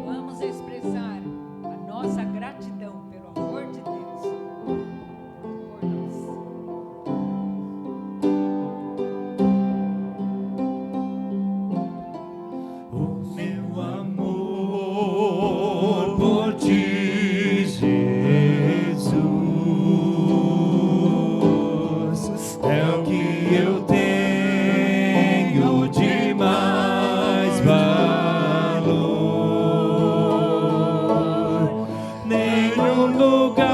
Vamos expressar a nossa gratidão pelo amor de Deus por nós. O meu amor por ti, Jesus, é o que eu tenho de mais valor. Nenhum lugar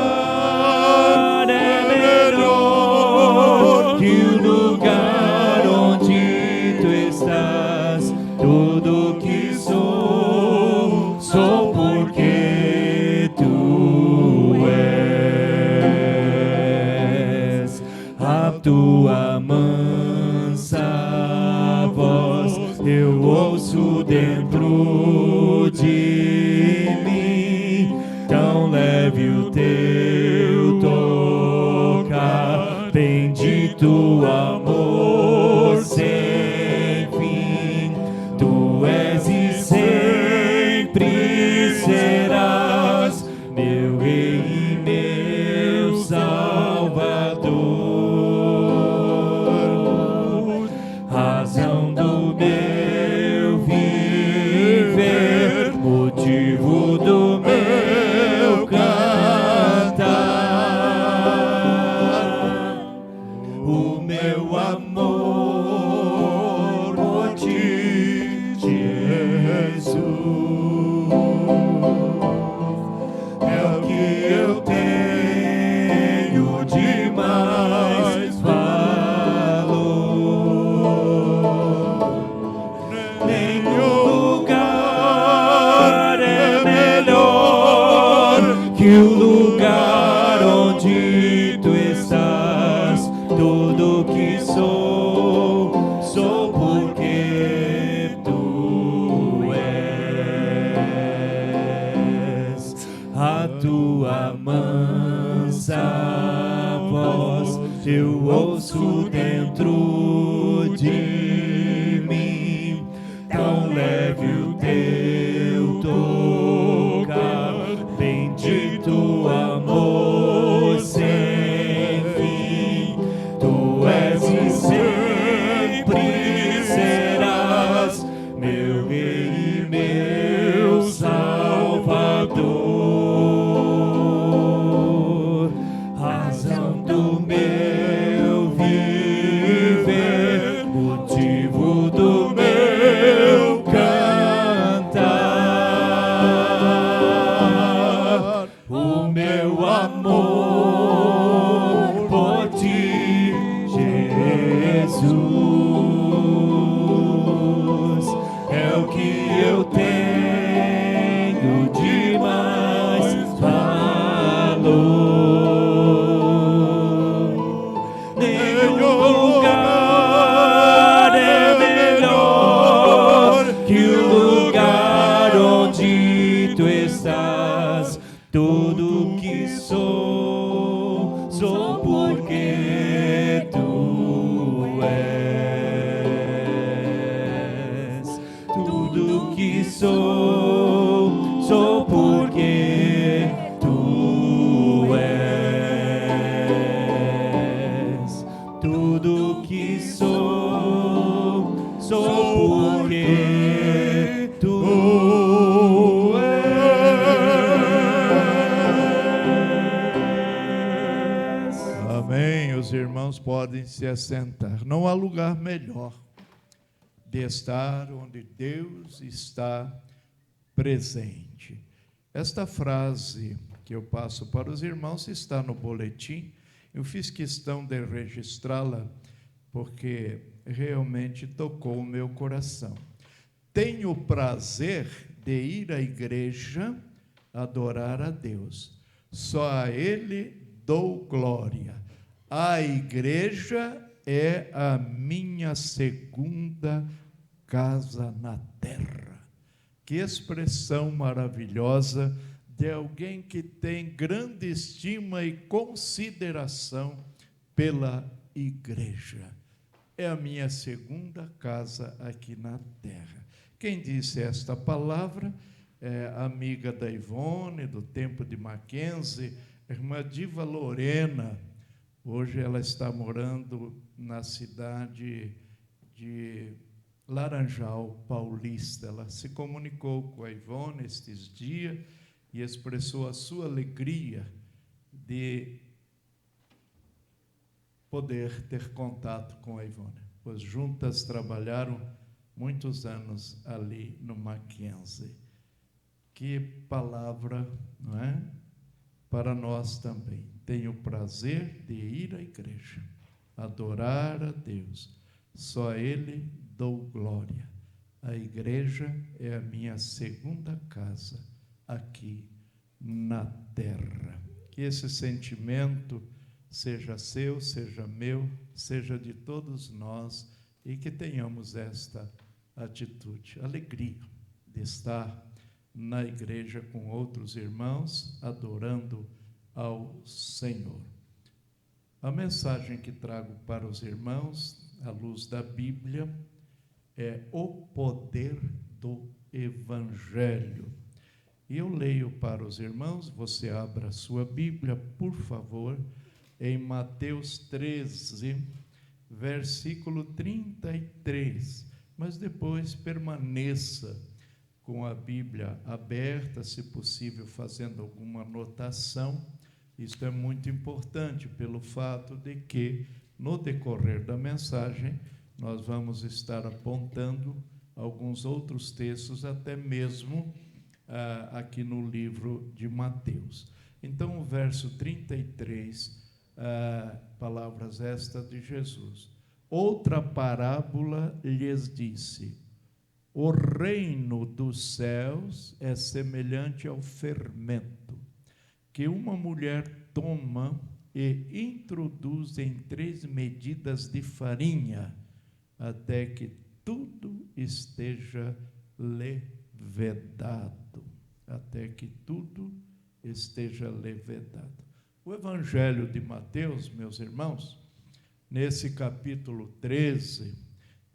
é melhor que o lugar onde tu estás. Tudo que sou, sou porque tu és. A tua mansa voz eu ouço dentro de mim, tão leve o teu tocar, bendito amor sem fim. Tu és e sempre serás meu Rei e meu Salvador, razão do meu viver, motivo do meu cantar. O meu amor por ti, Jesus, é o que eu tenho de mais valor. Nenhum lugar é melhor que o lugar onde tu estás. Tudo que sou, sou porque tu és. A tua mansa voz eu ouço dentro de mim, tão leve o teu tocar, bendito amor sem fim. Tu és e sempre serás meu Rei e meu Salvador, razão do meu viver, motivo do meu cantar. O meu amor por ti, Jesus, é o que eu tenho de mais valor. Nenhum lugar é melhor que o lugar onde tu estás. Tudo que sou, sou porque tu és. Tudo que sou, sou porque tu és. Tudo que sou, sou porque tu és. Amém. Os irmãos podem se assentar. Não há lugar melhor de estar onde Deus está presente. Esta frase que eu passo para os irmãos está no boletim. Eu fiz questão de registrá-la porque realmente tocou o meu coração. Tenho prazer de ir à igreja adorar a Deus. Só a Ele dou glória. A igreja é a minha segunda casa na terra. Que expressão maravilhosa de alguém que tem grande estima e consideração pela igreja. É a minha segunda casa aqui na terra. Quem disse esta palavra é amiga da Ivone, do tempo de Mackenzie, irmã Diva Lorena. Hoje ela está morando na cidade de Laranjal Paulista. Ela se comunicou com a Ivone estes dias e expressou a sua alegria de poder ter contato com a Ivone, pois juntas trabalharam muitos anos ali no Mackenzie. Que palavra, não é? Para nós também. Tenho o prazer de ir à igreja, adorar a Deus. Só a Ele dou glória. A igreja é a minha segunda casa aqui na terra. Que esse sentimento seja seu, seja meu, seja de todos nós e que tenhamos esta atitude, alegria de estar na igreja com outros irmãos, adorando ao Senhor. A mensagem que trago para os irmãos, à luz da Bíblia, é o poder do Evangelho. E eu leio para os irmãos, você abra a sua Bíblia, por favor, em Mateus 13, versículo 33. Mas depois permaneça com a Bíblia aberta, se possível, fazendo alguma anotação. Isto é muito importante, pelo fato de que, no decorrer da mensagem, nós vamos estar apontando alguns outros textos, até mesmo aqui no livro de Mateus. Então, o verso 33, palavras estas de Jesus. Outra parábola lhes disse: o reino dos céus é semelhante ao fermento, que uma mulher toma e introduz em 3 medidas de farinha, até que tudo esteja levedado. Até que tudo esteja levedado. O Evangelho de Mateus, meus irmãos, nesse capítulo 13,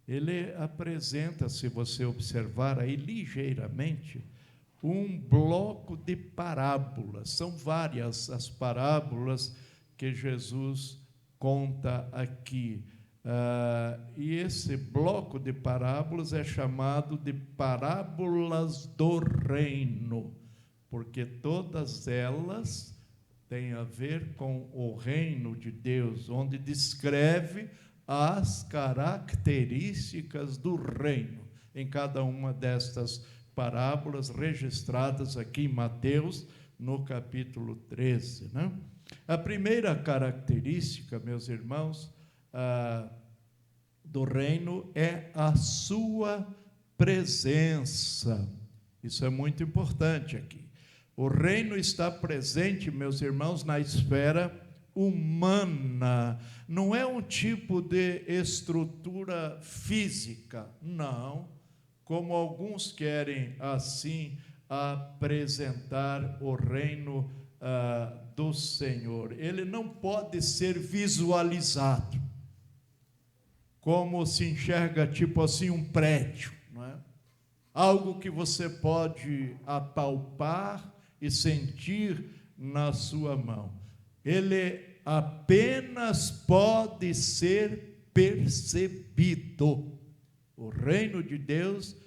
ele apresenta, se você observar aí ligeiramente, um bloco de parábolas. São várias as parábolas que Jesus conta aqui. E esse bloco de parábolas é chamado de parábolas do reino, porque todas elas têm a ver com o reino de Deus, onde descreve as características do reino. Em cada uma destas parábolas registradas aqui em Mateus, no capítulo 13. Né? A primeira característica, meus irmãos, do reino é a sua presença. Isso é muito importante aqui. O reino está presente, meus irmãos, na esfera humana. Não é um tipo de estrutura física, não, como alguns querem assim apresentar o reino do Senhor. Ele não pode ser visualizado, como se enxerga tipo assim um prédio, não é? Algo que você pode apalpar e sentir na sua mão. Ele apenas pode ser percebido. O reino de Deus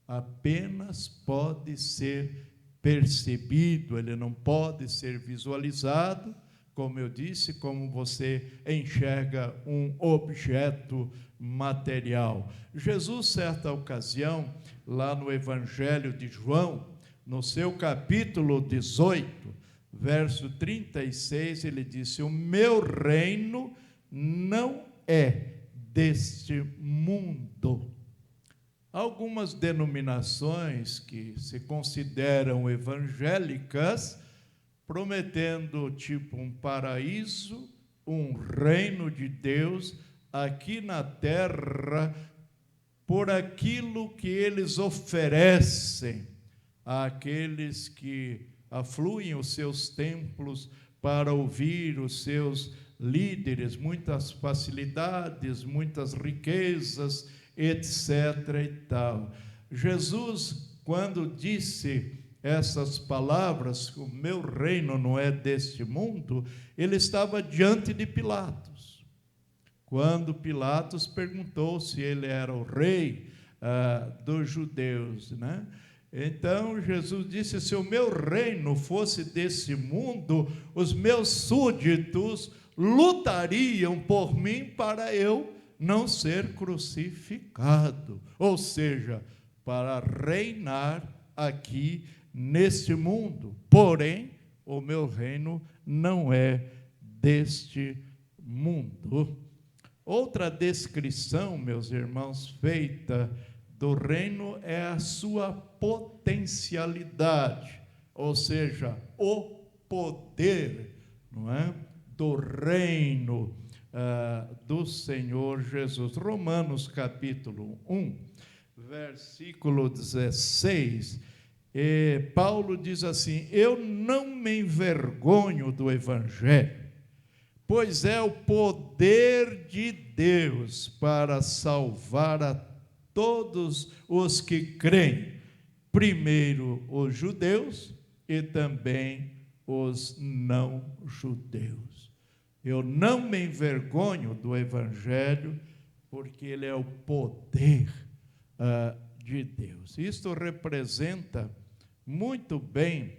apenas pode ser percebido, ele não pode ser visualizado, como eu disse, como você enxerga um objeto material. Jesus, certa ocasião, lá no Evangelho de João, no seu capítulo 18, verso 36, ele disse: o meu reino não é deste mundo. Algumas denominações que se consideram evangélicas, prometendo tipo um paraíso, um reino de Deus aqui na terra, por aquilo que eles oferecem àqueles que afluem os seus templos para ouvir os seus líderes, muitas facilidades, muitas riquezas, etc. e tal. Jesus, quando disse essas palavras, o meu reino não é deste mundo, ele estava diante de Pilatos. Quando Pilatos perguntou se ele era o rei dos judeus, né? Então Jesus disse: se o meu reino fosse desse mundo, os meus súditos lutariam por mim para eu não ser crucificado, ou seja, para reinar aqui neste mundo. Porém, o meu reino não é deste mundo. Outra descrição, meus irmãos, feita do reino é a sua potencialidade, ou seja, o poder, não é, do reino do Senhor Jesus. Romanos capítulo 1, versículo 16, Paulo diz assim: eu não me envergonho do evangelho, pois é o poder de Deus para salvar a todos os que creem, primeiro os judeus e também os não judeus. Eu não me envergonho do evangelho, porque ele é o poder de Deus. Isto representa muito bem,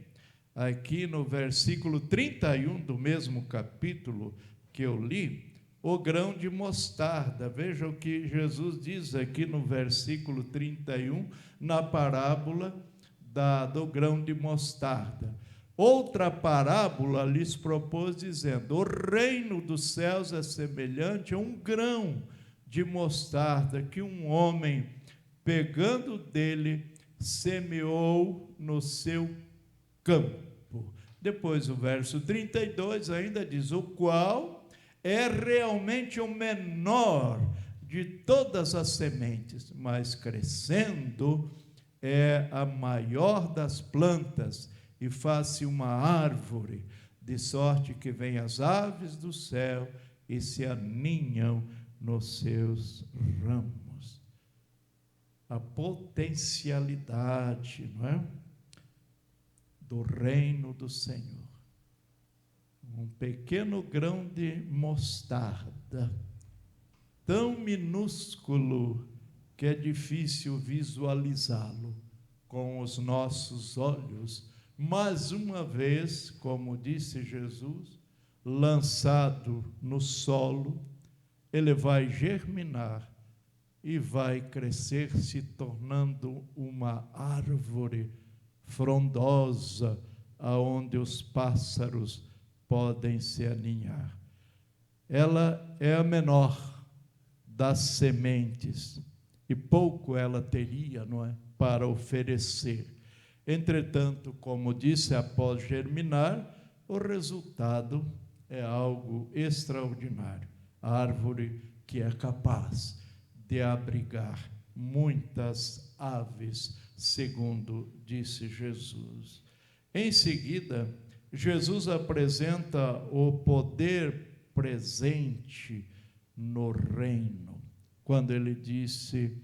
aqui no versículo 31 do mesmo capítulo que eu li, o grão de mostarda. Veja o que Jesus diz aqui no versículo 31, na parábola do grão de mostarda. Outra parábola lhes propôs, dizendo: o reino dos céus é semelhante a um grão de mostarda que um homem, pegando dele, semeou no seu campo. Depois o verso 32 ainda diz: o qual é realmente o menor de todas as sementes, mas crescendo é a maior das plantas, e faz-se uma árvore, de sorte que vêm as aves do céu e se aninham nos seus ramos. A potencialidade, não é, do reino do Senhor. Um pequeno grão de mostarda, tão minúsculo que é difícil visualizá-lo com os nossos olhos, mas uma vez, como disse Jesus, lançado no solo, ele vai germinar e vai crescer, se tornando uma árvore frondosa, aonde os pássaros podem se aninhar. Ela é a menor das sementes, e pouco ela teria, não é, para oferecer. Entretanto, como disse, após germinar, o resultado é algo extraordinário. A árvore que é capaz de abrigar muitas aves segundo disse Jesus. Em seguida, Jesus apresenta o poder presente no reino, quando ele disse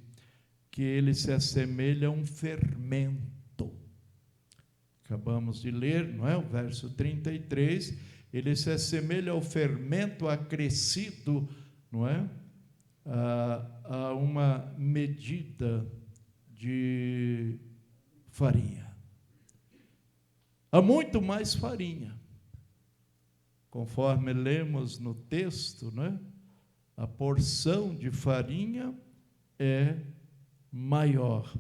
que ele se assemelha a um fermento. Acabamos de ler, não é? O verso 33, ele se assemelha ao fermento acrescido, não é? A uma medida de farinha. Há muito mais farinha. Conforme lemos no texto, né? A porção de farinha é maior.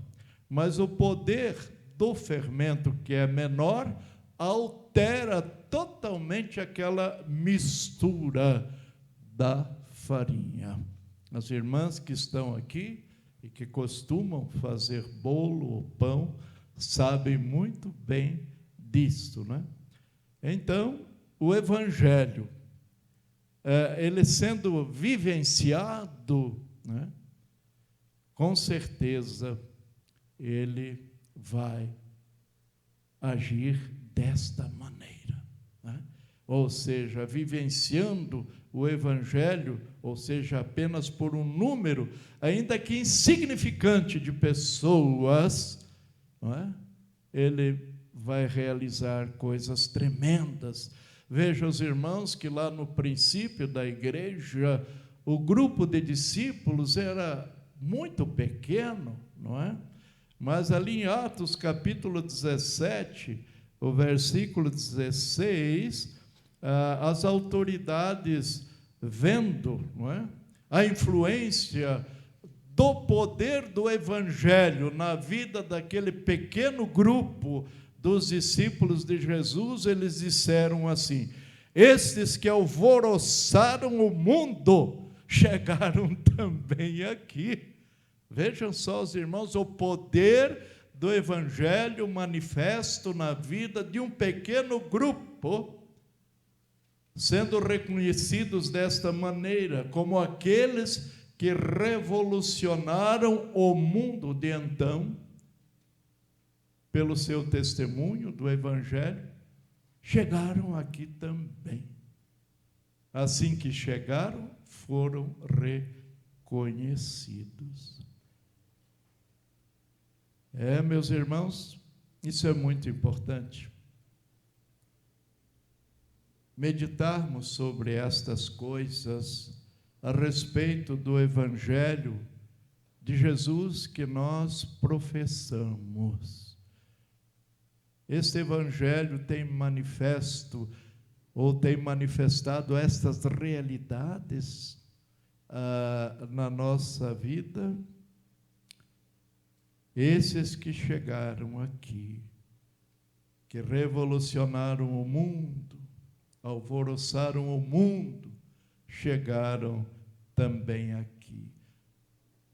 Mas o poder do fermento, que é menor, altera totalmente aquela mistura da farinha. As irmãs que estão aqui e que costumam fazer bolo ou pão, sabem muito bem disto, né? Então, o Evangelho, ele sendo vivenciado, né, com certeza, ele vai agir desta maneira, né? Ou seja, vivenciando o Evangelho, ou seja, apenas por um número, ainda que insignificante, de pessoas, não é? Ele vai realizar coisas tremendas. Veja os irmãos que lá no princípio da igreja, o grupo de discípulos era muito pequeno, não é? Mas ali em Atos capítulo 17, o versículo 16, as autoridades vendo, não é, a influência do poder do Evangelho na vida daquele pequeno grupo dos discípulos de Jesus, eles disseram assim: estes que alvoroçaram o mundo chegaram também aqui. Vejam só, os irmãos, o poder do Evangelho manifesto na vida de um pequeno grupo, sendo reconhecidos desta maneira, como aqueles que revolucionaram o mundo de então, pelo seu testemunho do Evangelho, chegaram aqui também. Assim que chegaram, foram reconhecidos. Meus irmãos, isso é muito importante. Meditarmos sobre estas coisas a respeito do Evangelho de Jesus que nós professamos. Este Evangelho tem manifestado estas realidades na nossa vida. Esses que chegaram aqui, que revolucionaram o mundo, alvoroçaram o mundo, chegaram também aqui.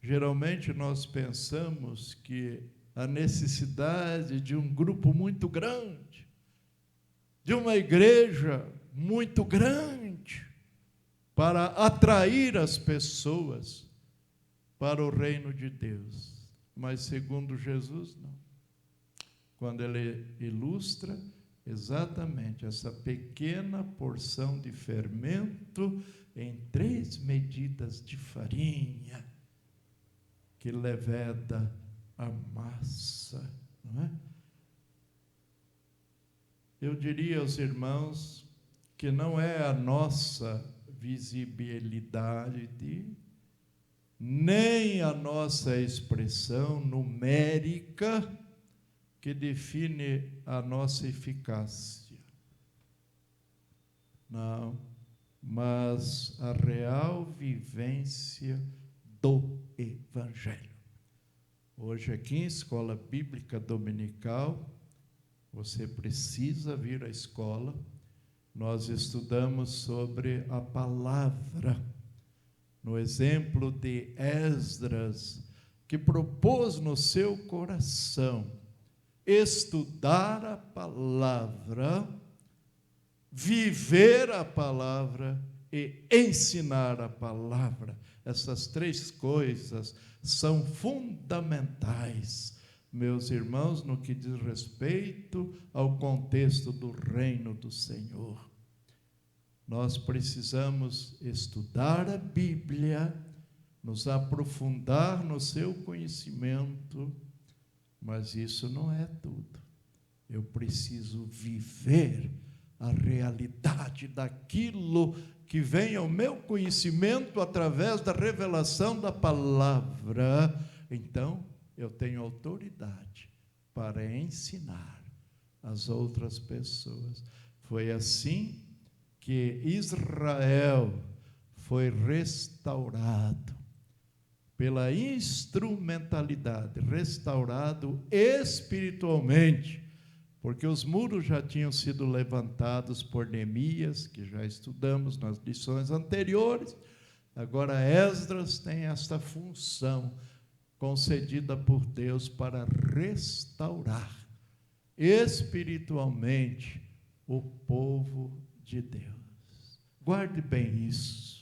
Geralmente nós pensamos que a necessidade de um grupo muito grande, de uma igreja muito grande, para atrair as pessoas para o reino de Deus. Mas segundo Jesus, não. Quando ele ilustra exatamente essa pequena porção de fermento em 3 medidas de farinha, que leveda a massa, não é? Eu diria aos irmãos que não é a nossa visibilidade, nem a nossa expressão numérica que define a nossa eficácia. Não, mas a real vivência do Evangelho. Hoje aqui em Escola Bíblica Dominical, você precisa vir à escola. Nós estudamos sobre a palavra, no exemplo de Esdras, que propôs no seu coração estudar a palavra, viver a palavra e ensinar a palavra. Essas 3 coisas são fundamentais meus irmãos, no que diz respeito ao contexto do reino do Senhor. Nós precisamos estudar a Bíblia, nos aprofundar no seu conhecimento, mas isso não é tudo. Eu preciso viver a realidade daquilo que vem ao meu conhecimento através da revelação da palavra. Então, eu tenho autoridade para ensinar as outras pessoas. Foi assim que Israel foi restaurado pela instrumentalidade, restaurado espiritualmente, porque os muros já tinham sido levantados por Neemias, que já estudamos nas lições anteriores. Agora Esdras tem esta função concedida por Deus para restaurar espiritualmente o povo de Deus. Guarde bem isso.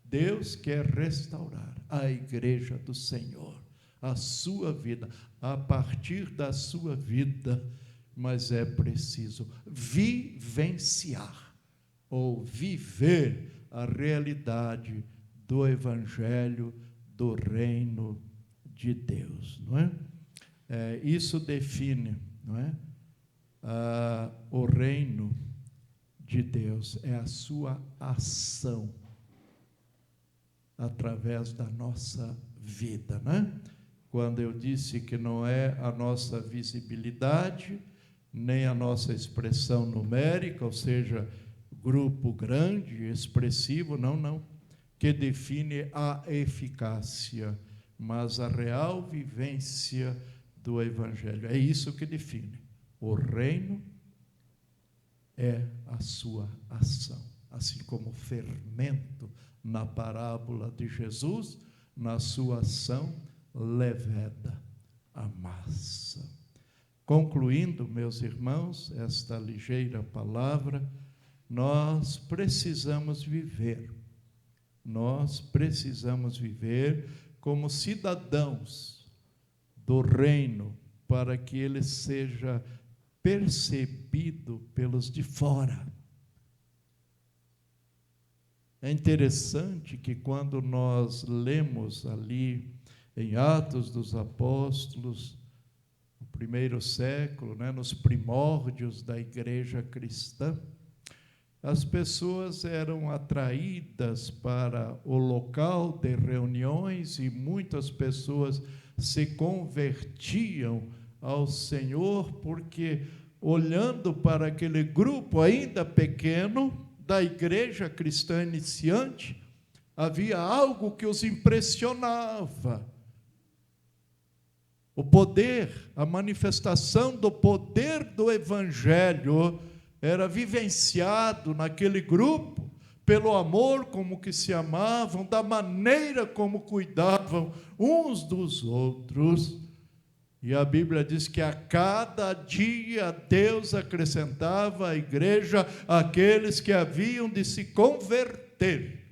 Deus quer restaurar a igreja do Senhor, a sua vida, a partir da sua vida, mas é preciso vivenciar ou viver a realidade do Evangelho do reino de Deus, não é? Isso define, não é? O reino de Deus é a sua ação através da nossa vida, né? Quando eu disse que não é a nossa visibilidade, nem a nossa expressão numérica, ou seja, grupo grande, expressivo, não, que define a eficácia, mas a real vivência do Evangelho. É isso que define. O reino é a sua ação, assim como o fermento na parábola de Jesus, na sua ação, leveda a massa. Concluindo, meus irmãos, esta ligeira palavra, nós precisamos viver como cidadãos do reino, para que ele seja percebido pelos de fora. É interessante que quando nós lemos ali em Atos dos Apóstolos, no primeiro século, né, nos primórdios da igreja cristã, as pessoas eram atraídas para o local de reuniões e muitas pessoas se convertiam ao Senhor porque, olhando para aquele grupo ainda pequeno da igreja cristã iniciante, havia algo que os impressionava. O poder, a manifestação do poder do Evangelho era vivenciado naquele grupo, pelo amor como que se amavam, da maneira como cuidavam uns dos outros. E a Bíblia diz que a cada dia Deus acrescentava à igreja aqueles que haviam de se converter.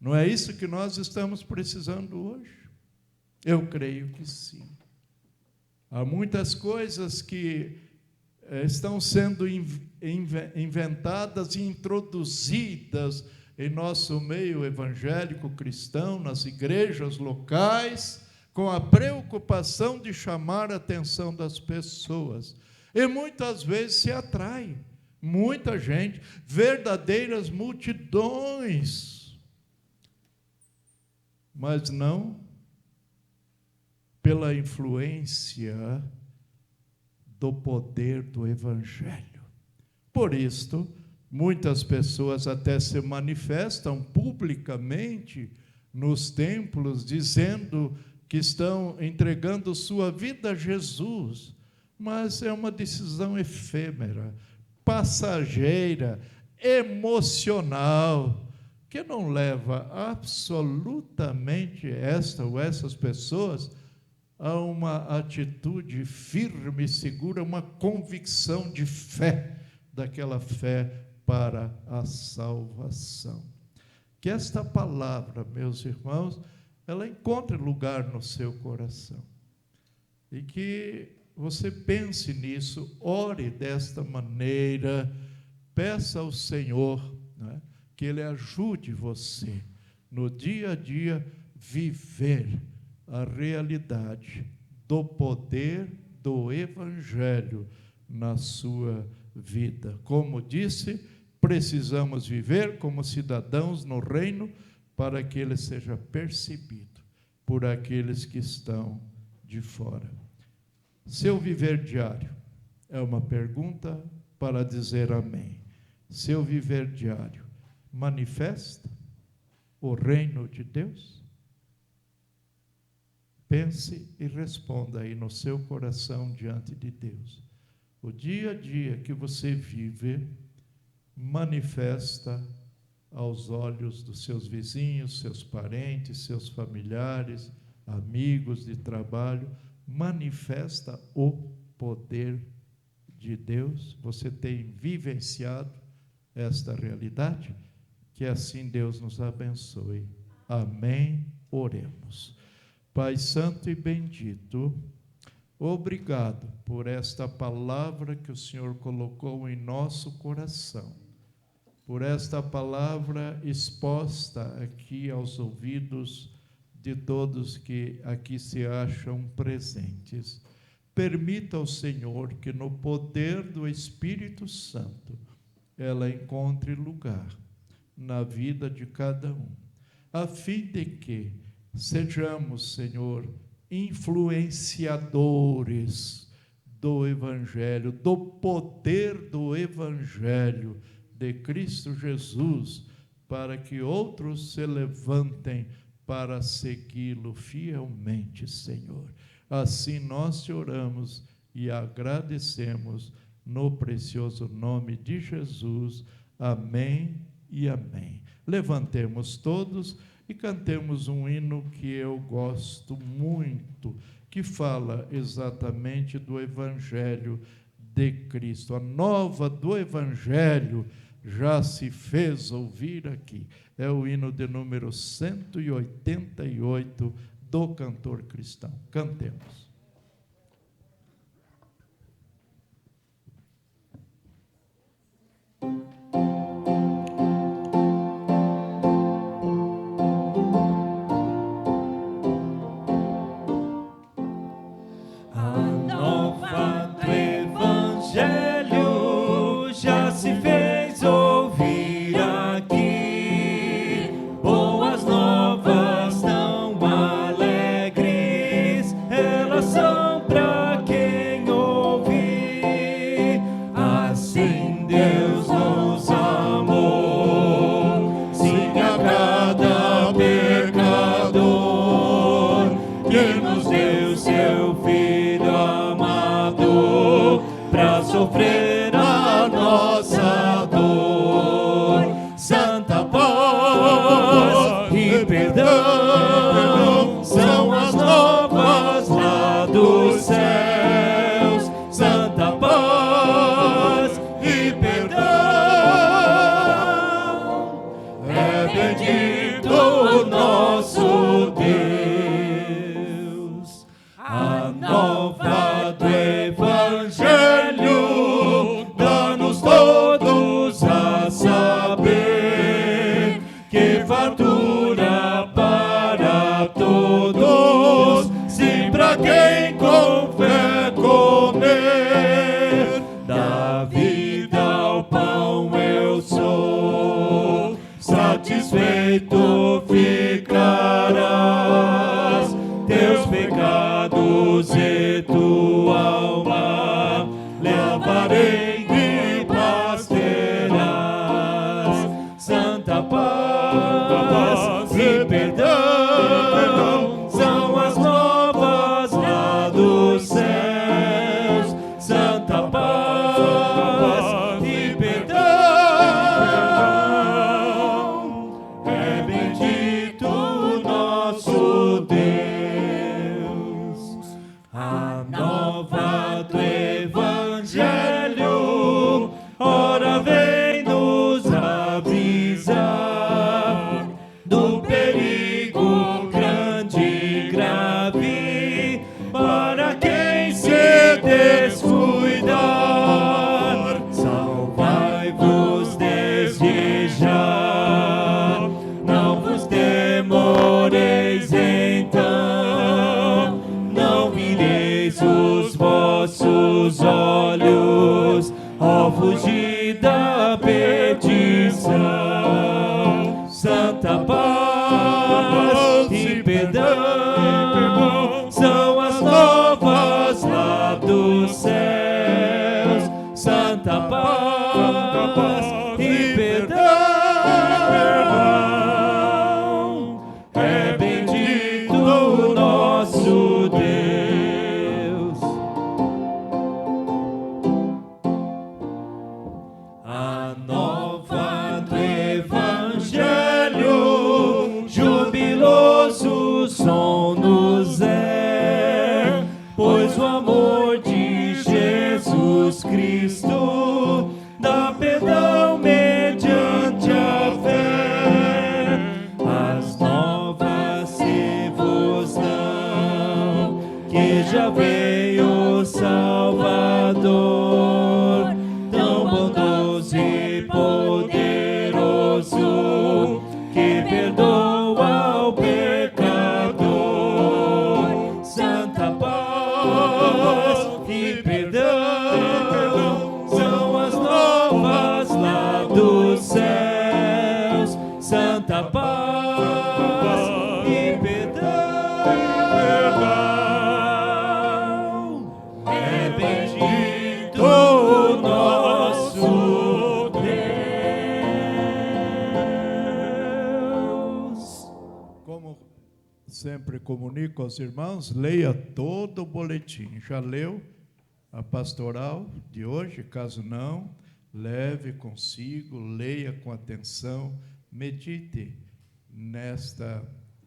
Não é isso que nós estamos precisando hoje? Eu creio que sim. Há muitas coisas que estão sendo inventadas e introduzidas em nosso meio evangélico cristão, nas igrejas locais, com a preocupação de chamar a atenção das pessoas. E muitas vezes se atrai muita gente, verdadeiras multidões, mas não pela influência do poder do Evangelho. Por isto, muitas pessoas até se manifestam publicamente nos templos, dizendo que estão entregando sua vida a Jesus, mas é uma decisão efêmera, passageira, emocional, que não leva absolutamente esta ou essas pessoas a uma atitude firme e segura, uma convicção de fé, daquela fé para a salvação. Que esta palavra, meus irmãos, ela encontre lugar no seu coração. E que você pense nisso, ore desta maneira, peça ao Senhor, né, que Ele ajude você no dia a dia viver a realidade do poder do Evangelho na sua vida. Como disse, precisamos viver como cidadãos no reino para que ele seja percebido por aqueles que estão de fora. Seu viver diário é uma pergunta para dizer amém. Seu viver diário manifesta o reino de Deus? Pense e responda aí no seu coração diante de Deus. O dia a dia que você vive manifesta aos olhos dos seus vizinhos, seus parentes, seus familiares, amigos de trabalho, manifesta o poder de Deus. Você tem vivenciado esta realidade? Que assim Deus nos abençoe. Amém. Oremos. Pai santo e bendito, obrigado por esta palavra que o Senhor colocou em nosso coração, por esta palavra exposta aqui aos ouvidos de todos que aqui se acham presentes. Permita ao Senhor que no poder do Espírito Santo ela encontre lugar na vida de cada um, a fim de que sejamos, Senhor, influenciadores do Evangelho, do poder do Evangelho de Cristo Jesus, para que outros se levantem para segui-lo fielmente, Senhor. Assim nós te oramos e agradecemos no precioso nome de Jesus. Amém e amém. Levantemos todos e cantemos um hino que eu gosto muito, que fala exatamente do Evangelho de Cristo. A nova do Evangelho já se fez ouvir aqui. É o hino de número 188 do cantor cristão. Cantemos. Sofrer a nossa dor, santa paz e perdão são as novas lá dos céus. Santa paz e perdão, é bendito o nosso Deus. A nova do Evangelho todos a saber que fartura para todos, sim, para quem com fé comer. Da vida o pão eu sou, satisfeito ficarás, teus pecados e tua alma levarei. Santa paz e perdão são as novas lá dos céus. Santa paz e perdão, é bendito o nosso Deus. A nova do Evangelho ao fugir da perdição, santa paz e perdão são as novas lá dos céus, santa paz e perdão. É bendito o nosso Deus. A nova do Evangelho, jubiloso som nos é, pois o amor de Jesus Cristo dá perdão mediante a fé. As novas se vos dão, que já veio o Salvador, tão bondoso e poderoso, que perdoa o pecador. Santa paz e perdão são as novas lá dos céus, santa paz e perdão. É bendito o nosso Deus. Como sempre comunico aos irmãos, leia todo o boletim. Já leu a pastoral de hoje? Caso não, leve consigo, leia com atenção, medite nesta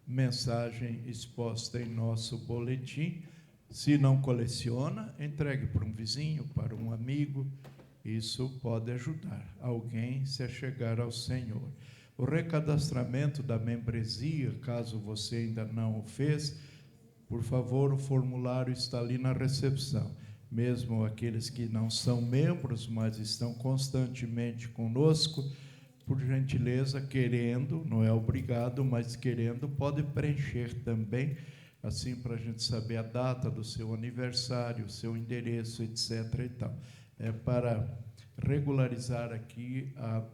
mensagem exposta em nosso boletim. Se não coleciona, entregue para um vizinho, para um amigo. Isso pode ajudar alguém se chegar ao Senhor. O recadastramento da membresia, caso você ainda não o fez, por favor, o formulário está ali na recepção. Mesmo aqueles que não são membros, mas estão constantemente conosco, por gentileza, querendo, não é obrigado, mas querendo, pode preencher também, assim para a gente saber a data do seu aniversário, o seu endereço, etc. e tal. É para regularizar aqui a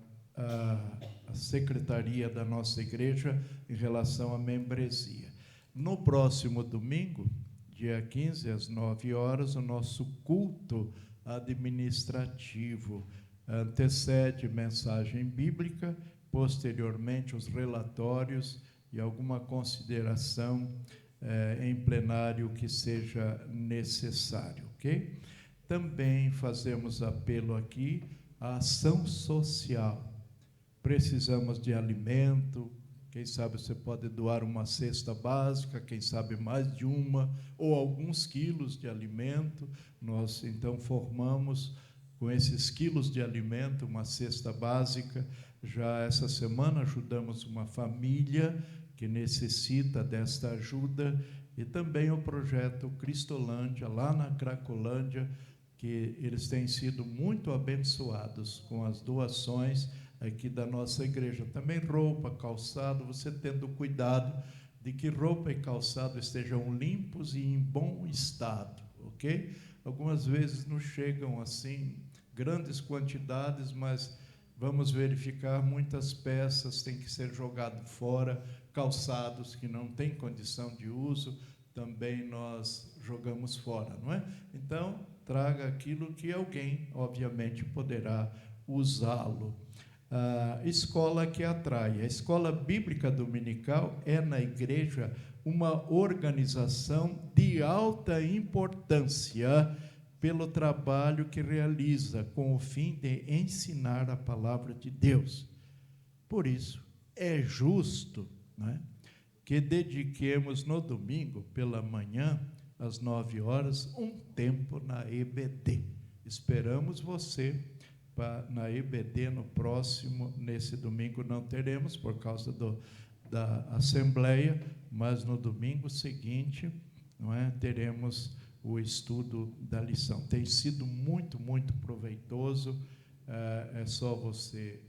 secretaria da nossa igreja em relação à membresia. No próximo domingo, dia 15, às 9 horas, o nosso culto administrativo antecede mensagem bíblica, posteriormente os relatórios e alguma consideração em plenário que seja necessário, ok? Também fazemos apelo aqui à ação social. Precisamos de alimento, quem sabe você pode doar uma cesta básica, quem sabe mais de uma, ou alguns quilos de alimento. Nós, então, formamos com esses quilos de alimento uma cesta básica. Já essa semana ajudamos uma família que necessita desta ajuda, e também o projeto Cristolândia, lá na Cracolândia, que eles têm sido muito abençoados com as doações aqui da nossa igreja. Também roupa, calçado, você tendo cuidado de que roupa e calçado estejam limpos e em bom estado, ok? Algumas vezes nos chegam assim grandes quantidades, mas vamos verificar, muitas peças têm que ser jogadas fora, calçados que não têm condição de uso, também nós jogamos fora, não é? Então, traga aquilo que alguém, obviamente, poderá usá-lo. A escola que atrai. A escola bíblica dominical é, na igreja, uma organização de alta importância pelo trabalho que realiza com o fim de ensinar a palavra de Deus. Por isso, é justo, né, que dediquemos no domingo, pela manhã, às 9 horas, um tempo na EBD. Esperamos você na EBD no próximo, nesse domingo não teremos, por causa da Assembleia, mas no domingo seguinte, não é, teremos o estudo da lição. Tem sido muito, muito proveitoso, é só você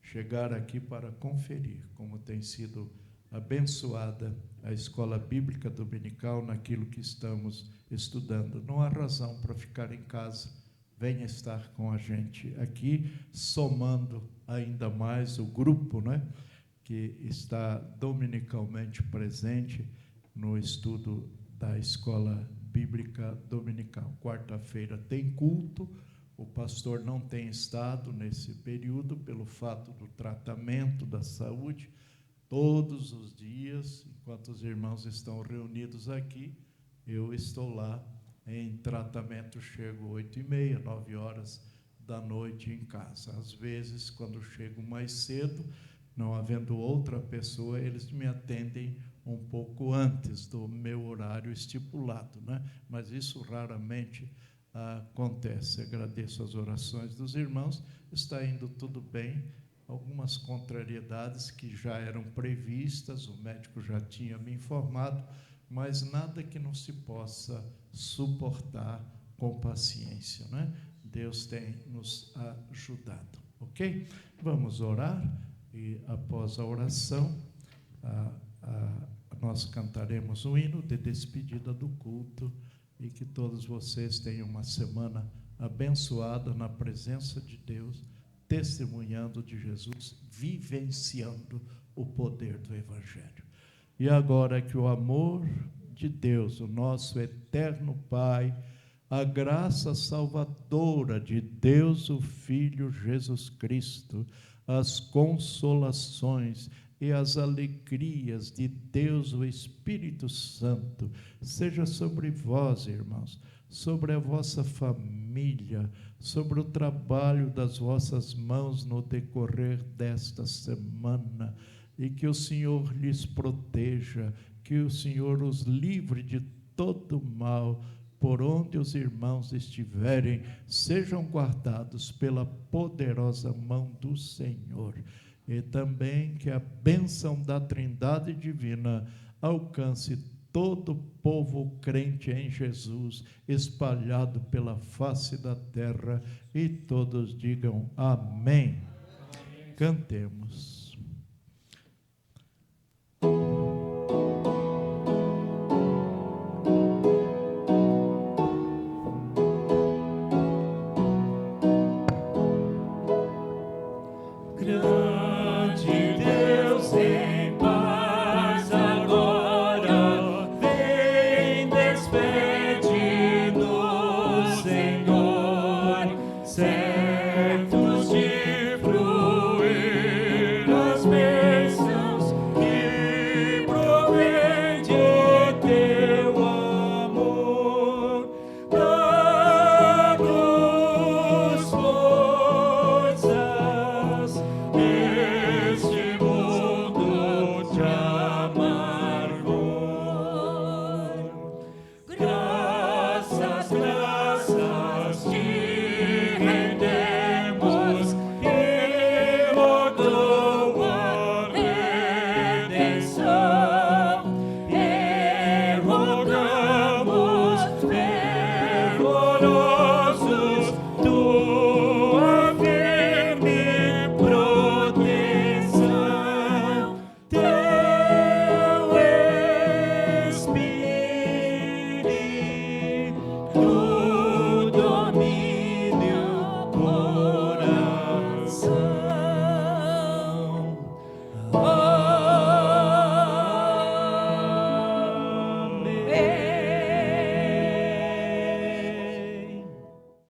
chegar aqui para conferir como tem sido abençoada a escola bíblica dominical naquilo que estamos estudando. Não há razão para ficar em casa, venha estar com a gente aqui, somando ainda mais o grupo, né, que está dominicalmente presente no estudo da Escola Bíblica Dominical. Quarta-feira tem culto, o pastor não tem estado nesse período pelo fato do tratamento da saúde. Todos os dias, enquanto os irmãos estão reunidos aqui, eu estou lá em tratamento, chego 8h30, 9h da noite em casa. Às vezes, quando chego mais cedo, não havendo outra pessoa, eles me atendem um pouco antes do meu horário estipulado, né? Mas isso raramente acontece. Agradeço as orações dos irmãos, está indo tudo bem. Algumas contrariedades que já eram previstas, o médico já tinha me informado, mas nada que não se possa suportar com paciência, né? Deus tem nos ajudado, ok? Vamos orar e após a oração, nós cantaremos um hino de despedida do culto e que todos vocês tenham uma semana abençoada na presença de Deus, testemunhando de Jesus, vivenciando o poder do Evangelho. E agora que o amor de Deus, o nosso eterno Pai, a graça salvadora de Deus, o Filho Jesus Cristo, as consolações e as alegrias de Deus, o Espírito Santo, seja sobre vós, irmãos, sobre a vossa família, sobre o trabalho das vossas mãos no decorrer desta semana, e que o Senhor lhes proteja, que o Senhor os livre de todo mal, por onde os irmãos estiverem, sejam guardados pela poderosa mão do Senhor. E também que a bênção da Trindade Divina alcance todo o povo crente em Jesus, espalhado pela face da terra, e todos digam amém. Amém. Cantemos. Grande